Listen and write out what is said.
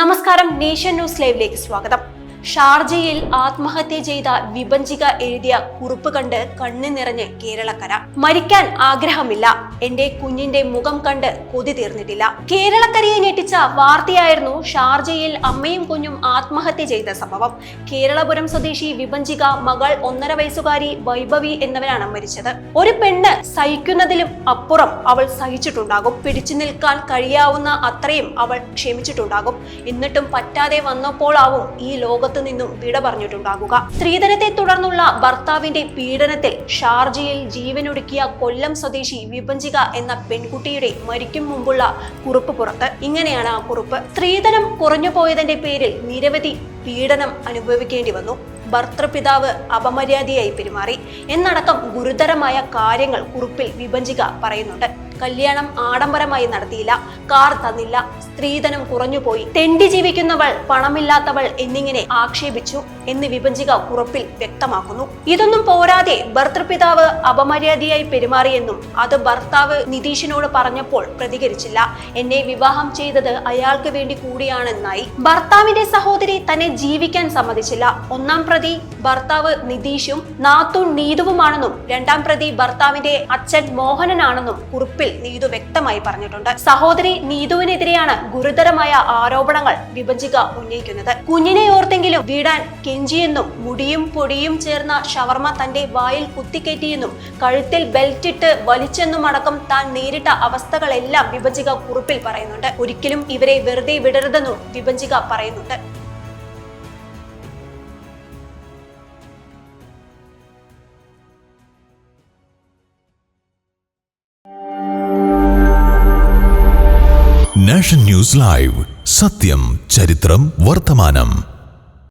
നമസ്കാരം, nation news ലൈവിലേക്ക് സ്വാഗതം. ഷാർജയിൽ ആത്മഹത്യ ചെയ്ത വിഭജിക എഴുതിയ കുറിപ്പ് കണ്ട് കണ്ണു നിറഞ്ഞ് കേരളക്കര. മരിക്കാൻ ആഗ്രഹമില്ല, എന്റെ കുഞ്ഞിന്റെ മുഖം കണ്ട് കൊതി തീർന്നിട്ടില്ല. കേരളക്കരയെ ഞെട്ടിച്ച വാർത്തയായിരുന്നു ഷാർജയിൽ അമ്മയും കുഞ്ഞും ആത്മഹത്യ ചെയ്ത സംഭവം. കേരളപുരം സ്വദേശി വിഭജിക മകൾ 1.5 വയസ്സുകാരി വൈഭവി എന്നിവരാണ് മരിച്ചത്. ഒരു പെണ്ണ് സഹിക്കുന്നതിലും അപ്പുറം അവൾ സഹിച്ചിട്ടുണ്ടാകും. പിടിച്ചു നിൽക്കാൻ കഴിയാവുന്ന അത്രയും അവൾ ക്ഷമിച്ചിട്ടുണ്ടാകും. എന്നിട്ടും പറ്റാതെ വന്നപ്പോഴാവും ഈ ലോകത്ത് നിന്നും വിട പറഞ്ഞിട്ടുണ്ടാകുക. സ്ത്രീധനത്തെ തുടർന്നുള്ള ഭർത്താവിന്റെ പീഡനത്തിൽ ഷാർജയിൽ ജീവനൊടുക്കിയ കൊല്ലം സ്വദേശി വിഭജിക എന്ന പെൺകുട്ടിയുടെ മരിക്കും മുമ്പുള്ള കുറിപ്പ് പുറത്ത്. ഇങ്ങനെയാണ് ആ കുറിപ്പ്. സ്ത്രീധനം കുറഞ്ഞു പോയതിന്റെ പേരിൽ നിരവധി പീഡനം അനുഭവിക്കേണ്ടി വന്നു. ഭർത്തൃപിതാവ് അപമര്യാദയായി പെരുമാറി എന്നടക്കം ഗുരുതരമായ കാര്യങ്ങൾ കുറിപ്പിൽ വിഭജിക പറയുന്നുണ്ട്. കല്യാണം ആഡംബരമായി നടത്തിയില്ല, കാർ തന്നില്ല, സ്ത്രീധനം കുറഞ്ഞുപോയി, തെണ്ടി ജീവിക്കുന്നവൾ, പണമില്ലാത്തവൾ എന്നിങ്ങനെ ആക്ഷേപിച്ചു എന്ന് വിഭജിക കുറിപ്പിൽ വ്യക്തമാക്കുന്നു. ഇതൊന്നും പോരാതെ ഭർത്തൃപിതാവ് അപമര്യാദയായി പെരുമാറിയെന്നും അത് ഭർത്താവ് നിതീഷിനോട് പറഞ്ഞപ്പോൾ പ്രതികരിച്ചില്ല, എന്നെ വിവാഹം ചെയ്തത് അയാൾക്ക് വേണ്ടി കൂടിയാണെന്നായി. ഭർത്താവിന്റെ സഹോദരി തന്നെ ജീവിക്കാൻ സമ്മതിച്ചില്ല. 1-ാം പ്രതി ഭർത്താവ് നിതീഷും നാത്തൂൻ നീതുവുമാണെന്നും 2-ാം പ്രതി ഭർത്താവിന്റെ അച്ഛൻ മോഹനനാണെന്നും കുറിപ്പിൽ നീതു വ്യക്തമായി പറഞ്ഞിട്ടുണ്ട്. സഹോദരി നീതുവിനെതിരെയാണ് ഗുരുതരമായ ആരോപണങ്ങൾ വിഭജിക ഉന്നയിക്കുന്നത്. കുഞ്ഞിനെ ഓർത്തെങ്കിലും വീടാൻ കെഞ്ചിയെന്നും മുടിയും പൊടിയും ചേർന്ന ഷവർമ തന്റെ വായിൽ കുത്തിക്കയറ്റിയെന്നും കഴുത്തിൽ ബെൽറ്റിട്ട് വലിച്ചെന്നും അടക്കം താൻ നേരിട്ട അവസ്ഥകളെല്ലാം വിഭജിക കുറിപ്പിൽ പറയുന്നുണ്ട്. ഒരിക്കലും ഇവരെ വെറുതെ വിടരുതെന്നും വിഭജിക പറയുന്നുണ്ട്. നാഷൻ ന്യൂസ് ലൈവ്, സത്യം, ചരിത്രം, വർത്തമാനം.